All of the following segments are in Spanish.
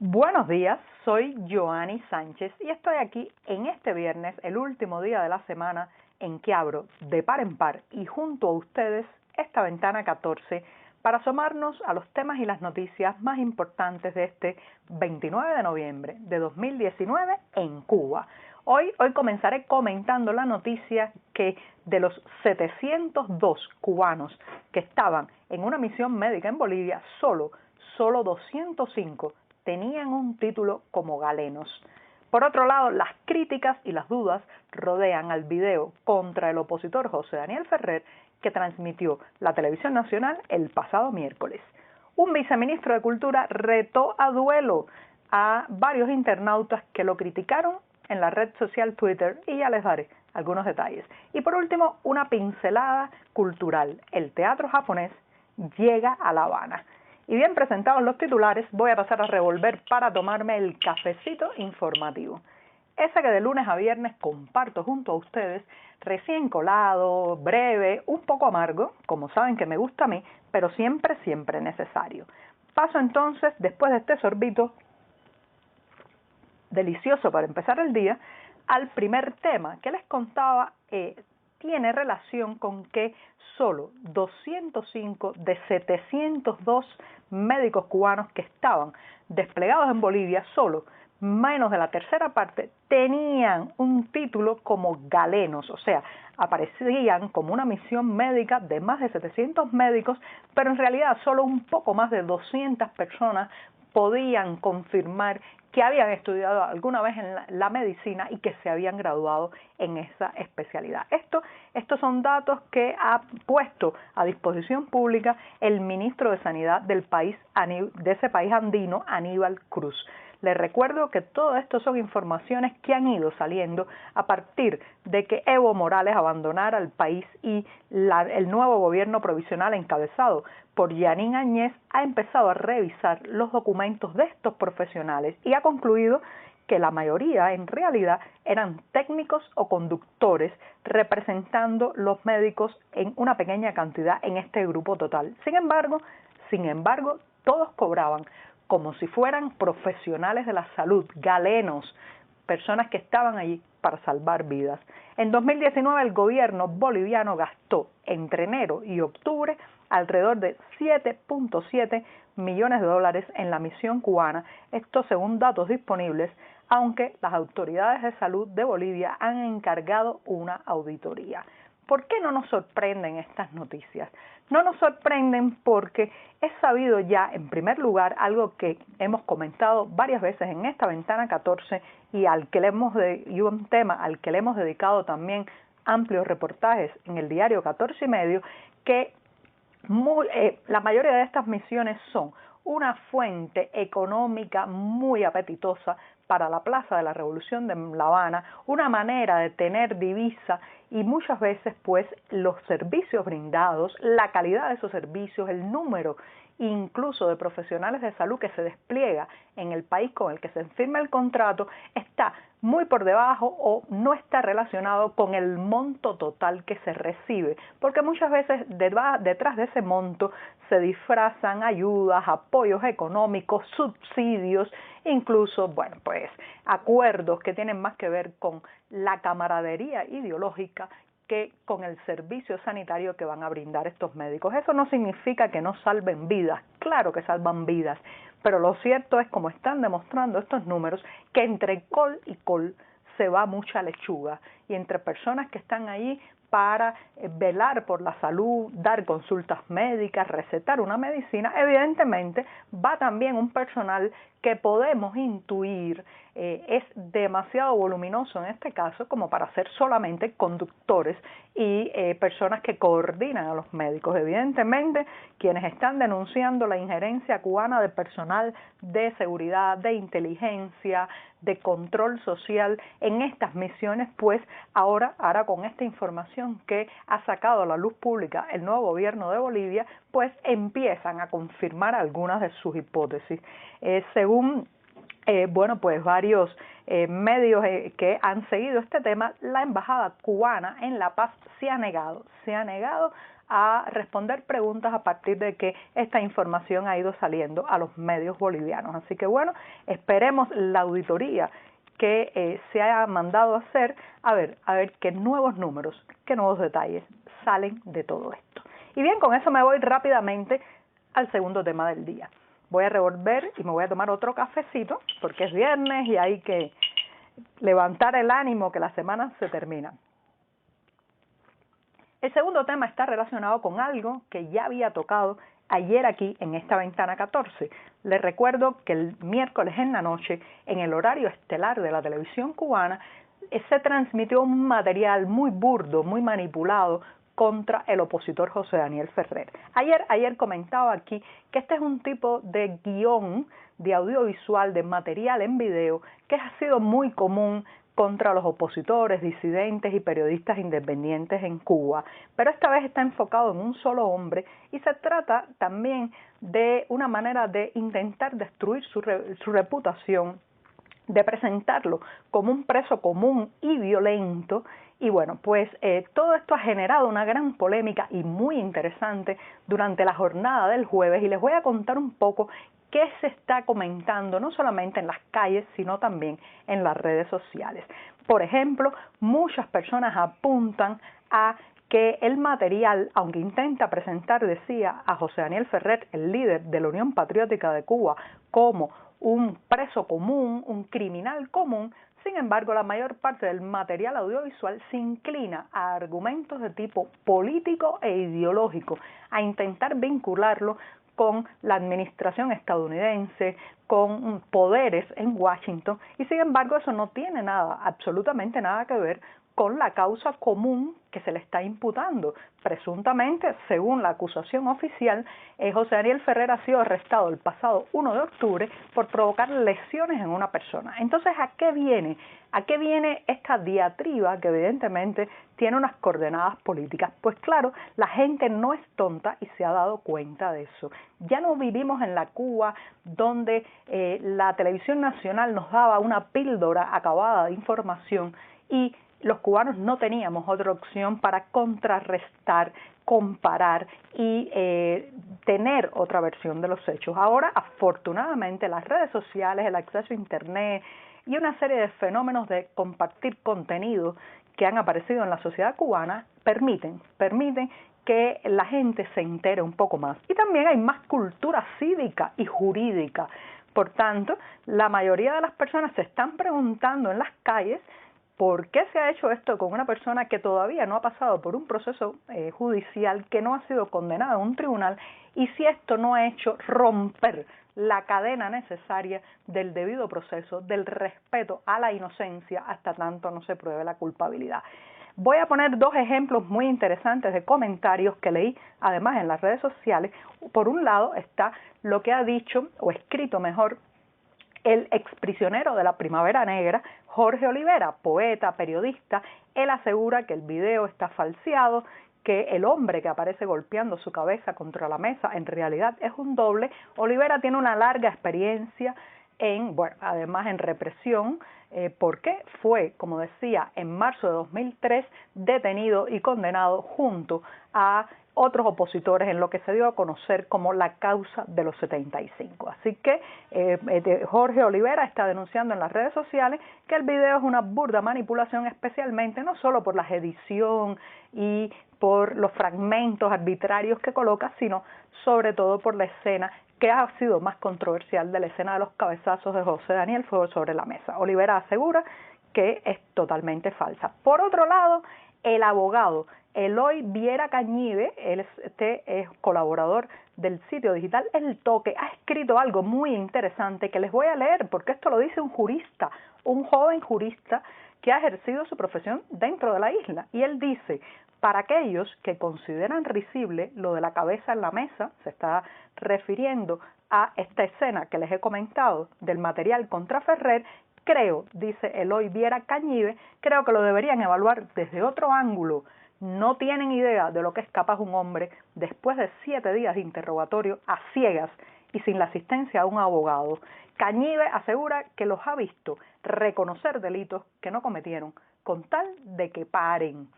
Buenos días, soy Joanny Sánchez y estoy aquí en este viernes, el último día de la semana, en que abro de par en par y junto a ustedes esta ventana 14 para asomarnos a los temas y las noticias más importantes de este 29 de noviembre de 2019 en Cuba. Hoy comenzaré comentando la noticia que de los 702 cubanos que estaban en una misión médica en Bolivia, solo 205 tenían un título como galenos. Por otro lado, las críticas y las dudas rodean al video contra el opositor José Daniel Ferrer que transmitió la televisión nacional el pasado miércoles. Un viceministro de Cultura retó a duelo a varios internautas que lo criticaron en la red social Twitter y ya les daré algunos detalles. Y por último, una pincelada cultural. El teatro japonés llega a La Habana. Y bien presentados los titulares, voy a pasar a revolver para tomarme el cafecito informativo. Ese que de lunes a viernes comparto junto a ustedes, recién colado, breve, un poco amargo, como saben que me gusta a mí, pero siempre necesario. Paso entonces, después de este sorbito delicioso para empezar el día, al primer tema que les contaba. Tiene relación con que solo 205 de 702 médicos cubanos que estaban desplegados en Bolivia, solo menos de la tercera parte, tenían un título como galenos, o sea, aparecían como una misión médica de más de 700 médicos, pero en realidad solo un poco más de 200 personas podían confirmar que habían estudiado alguna vez en la medicina y que se habían graduado en esa especialidad. Estos son datos que ha puesto a disposición pública el ministro de Sanidad del país, de ese país andino, Aníbal Cruz. Les recuerdo que todo esto son informaciones que han ido saliendo a partir de que Evo Morales abandonara el país y el nuevo gobierno provisional encabezado por Yanín Añez ha empezado a revisar los documentos de estos profesionales y ha concluido que la mayoría en realidad eran técnicos o conductores representando los médicos en una pequeña cantidad en este grupo total. Sin embargo, todos cobraban como si fueran profesionales de la salud, galenos, personas que estaban allí para salvar vidas. En 2019 el gobierno boliviano gastó entre enero y octubre alrededor de 7.7 millones de dólares en la misión cubana, esto según datos disponibles, aunque las autoridades de salud de Bolivia han encargado una auditoría. ¿Por qué no nos sorprenden estas noticias? No nos sorprenden porque es sabido ya, en primer lugar, algo que hemos comentado varias veces en esta ventana 14 y un tema al que le hemos dedicado también amplios reportajes en el diario 14 y medio, que la mayoría de estas misiones son una fuente económica muy apetitosa para la Plaza de la Revolución de La Habana, una manera de tener divisa y muchas veces pues los servicios brindados, la calidad de esos servicios, el número incluso de profesionales de salud que se despliega en el país con el que se firma el contrato está muy por debajo o no está relacionado con el monto total que se recibe, porque muchas veces detrás de ese monto se disfrazan ayudas, apoyos económicos, subsidios, incluso, acuerdos que tienen más que ver con la camaradería ideológica que con el servicio sanitario que van a brindar estos médicos. Eso no significa que no salven vidas, claro que salvan vidas, pero lo cierto es, como están demostrando estos números, que entre col y col se va mucha lechuga y entre personas que están allí para velar por la salud, dar consultas médicas, recetar una medicina, evidentemente va también un personal que podemos intuir es demasiado voluminoso en este caso como para ser solamente conductores y personas que coordinan a los médicos. Evidentemente, quienes están denunciando la injerencia cubana de personal de seguridad, de inteligencia, de control social en estas misiones, pues ahora con esta información que ha sacado a la luz pública el nuevo gobierno de Bolivia, pues empiezan a confirmar algunas de sus hipótesis. Según varios medios que han seguido este tema, la embajada cubana en La Paz se ha negado a responder preguntas a partir de que esta información ha ido saliendo a los medios bolivianos. Así que bueno, esperemos la auditoría que se ha mandado a hacer, a ver qué nuevos números, qué nuevos detalles salen de todo esto. Y bien, con eso me voy rápidamente al segundo tema del día. Voy a revolver y me voy a tomar otro cafecito porque es viernes y hay que levantar el ánimo que la semana se termina. El segundo tema está relacionado con algo que ya había tocado ayer aquí en esta ventana 14. Les recuerdo que el miércoles en la noche, en el horario estelar de la televisión cubana, se transmitió un material muy burdo, muy manipulado contra el opositor José Daniel Ferrer. Ayer comentaba aquí que este es un tipo de guión, de audiovisual, de material en video que ha sido muy común contra los opositores, disidentes y periodistas independientes en Cuba, pero esta vez está enfocado en un solo hombre y se trata también de una manera de intentar destruir su reputación, de presentarlo como un preso común y violento. Y bueno, pues todo esto ha generado una gran polémica y muy interesante durante la jornada del jueves y les voy a contar un poco qué se está comentando no solamente en las calles, sino también en las redes sociales. Por ejemplo, muchas personas apuntan a que el material, aunque intenta presentar, decía, a José Daniel Ferrer, el líder de la Unión Patriótica de Cuba, como un preso común, un criminal común, sin embargo, la mayor parte del material audiovisual se inclina a argumentos de tipo político e ideológico, a intentar vincularlo con la administración estadounidense, con poderes en Washington, y sin embargo eso no tiene nada, absolutamente nada que ver con la causa común que se le está imputando. Presuntamente, según la acusación oficial, José Daniel Ferrer ha sido arrestado el pasado 1 de octubre por provocar lesiones en una persona. Entonces, ¿a qué viene? ¿A qué viene esta diatriba que evidentemente tiene unas coordenadas políticas? Pues claro, la gente no es tonta y se ha dado cuenta de eso. Ya no vivimos en la Cuba donde la televisión nacional nos daba una píldora acabada de información y los cubanos no teníamos otra opción para contrarrestar, comparar y tener otra versión de los hechos. Ahora, afortunadamente, las redes sociales, el acceso a Internet y una serie de fenómenos de compartir contenido que han aparecido en la sociedad cubana permiten que la gente se entere un poco más. Y también hay más cultura cívica y jurídica. Por tanto, la mayoría de las personas se están preguntando en las calles ¿por qué se ha hecho esto con una persona que todavía no ha pasado por un proceso judicial, que no ha sido condenada en un tribunal, y si esto no ha hecho romper la cadena necesaria del debido proceso, del respeto a la inocencia hasta tanto no se pruebe la culpabilidad? Voy a poner dos ejemplos muy interesantes de comentarios que leí además en las redes sociales. Por un lado está lo que ha dicho, o escrito mejor, el exprisionero de la Primavera Negra, Jorge Olivera, poeta, periodista. Él asegura que el video está falseado, que el hombre que aparece golpeando su cabeza contra la mesa en realidad es un doble. Olivera tiene una larga experiencia además en represión, porque fue, como decía, en marzo de 2003 detenido y condenado junto a otros opositores en lo que se dio a conocer como la causa de los 75. Así que Jorge Olivera está denunciando en las redes sociales que el video es una burda manipulación, especialmente no solo por la edición y por los fragmentos arbitrarios que coloca, sino sobre todo por la escena que ha sido más controversial, de la escena de los cabezazos de José Daniel Fuego sobre la mesa. Olivera asegura que es totalmente falsa. Por otro lado, el abogado Eloy Viera Cañive, este es colaborador del sitio digital El Toque, ha escrito algo muy interesante que les voy a leer porque esto lo dice un jurista, un joven jurista que ha ejercido su profesión dentro de la isla. Y él dice: para aquellos que consideran risible lo de la cabeza en la mesa, se está refiriendo a esta escena que les he comentado del material contra Ferrer, creo, dice Eloy Viera Cañive, creo que lo deberían evaluar desde otro ángulo. No tienen idea de lo que es capaz un hombre después de 7 días de interrogatorio a ciegas y sin la asistencia de un abogado. Cañive asegura que los ha visto reconocer delitos que no cometieron, con tal de que paren.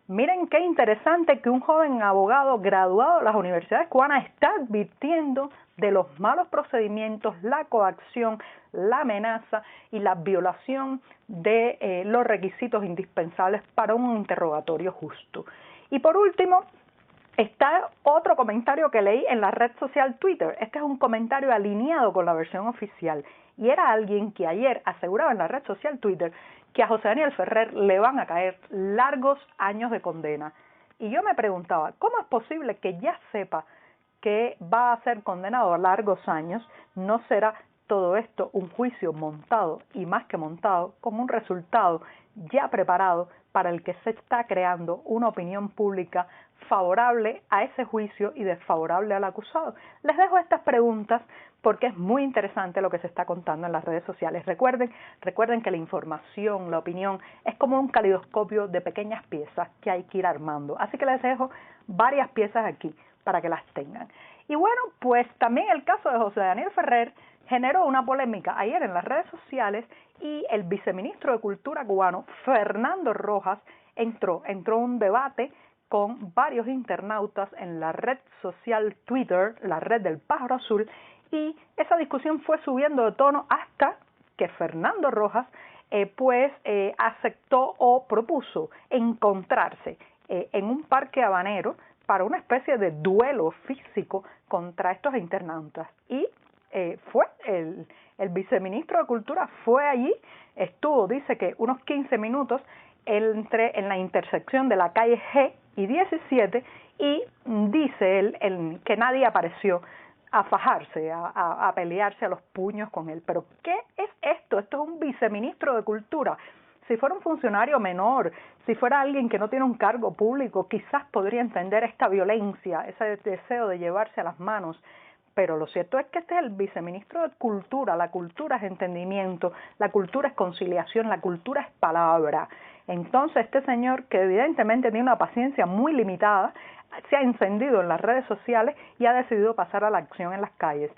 Miren qué interesante que un joven abogado graduado de las universidades cubanas está advirtiendo de los malos procedimientos, la coacción, la amenaza y la violación de los requisitos indispensables para un interrogatorio justo. Y por último, está otro comentario que leí en la red social Twitter. Este es un comentario alineado con la versión oficial. Y era alguien que ayer aseguraba en la red social Twitter que a José Daniel Ferrer le van a caer largos años de condena. Y yo me preguntaba, ¿cómo es posible que ya sepa que va a ser condenado a largos años? ¿No será todo esto un juicio montado y más que montado, como un resultado ya preparado para el que se está creando una opinión pública favorable a ese juicio y desfavorable al acusado? Les dejo estas preguntas porque es muy interesante lo que se está contando en las redes sociales. Recuerden que la información, la opinión, es como un caleidoscopio de pequeñas piezas que hay que ir armando. Así que les dejo varias piezas aquí para que las tengan. Y bueno, pues también el caso de José Daniel Ferrer generó una polémica ayer en las redes sociales y el viceministro de Cultura cubano, Fernando Rojas, entró un debate con varios internautas en la red social Twitter, la red del pájaro azul, y esa discusión fue subiendo de tono hasta que Fernando Rojas aceptó o propuso encontrarse en un parque habanero para una especie de duelo físico contra estos internautas. Y fue el viceministro de Cultura fue allí, estuvo, dice que unos 15 minutos en la intersección de la calle G y 17 y dice él que nadie apareció a fajarse, a pelearse a los puños con él. Pero ¿qué es esto? Esto es un viceministro de Cultura. Si fuera un funcionario menor, si fuera alguien que no tiene un cargo público, quizás podría entender esta violencia, ese deseo de llevarse a las manos. Pero lo cierto es que este es el viceministro de Cultura. La cultura es entendimiento, la cultura es conciliación, la cultura es palabra. Entonces este señor, que evidentemente tiene una paciencia muy limitada, se ha encendido en las redes sociales y ha decidido pasar a la acción en las calles.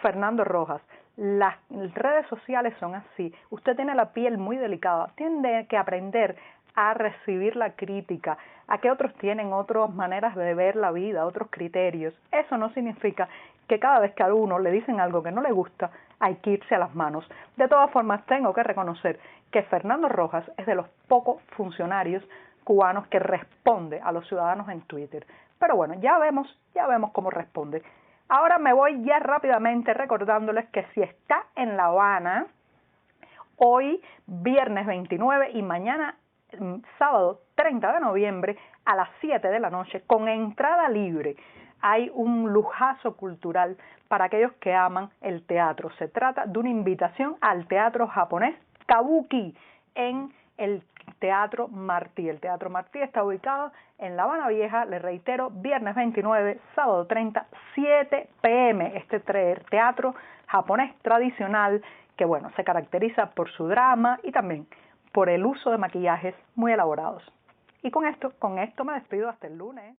Fernando Rojas, las redes sociales son así. Usted tiene la piel muy delicada, tiene que aprender a recibir la crítica, a que otros tienen otras maneras de ver la vida, otros criterios. Eso no significa que cada vez que a uno le dicen algo que no le gusta, hay que irse a las manos. De todas formas, tengo que reconocer que Fernando Rojas es de los pocos funcionarios cubanos que responde a los ciudadanos en Twitter. Pero bueno, ya vemos cómo responde. Ahora me voy ya rápidamente recordándoles que si está en La Habana, hoy viernes 29 y mañana sábado 30 de noviembre a las 7 de la noche, con entrada libre, hay un lujazo cultural para aquellos que aman el teatro. Se trata de una invitación al teatro japonés Kabuki en el Teatro Martí. El Teatro Martí está ubicado en La Habana Vieja, les reitero, viernes 29, sábado 30, 7 p.m. Este teatro japonés tradicional que, bueno, se caracteriza por su drama y también por el uso de maquillajes muy elaborados. Y con esto me despido hasta el lunes.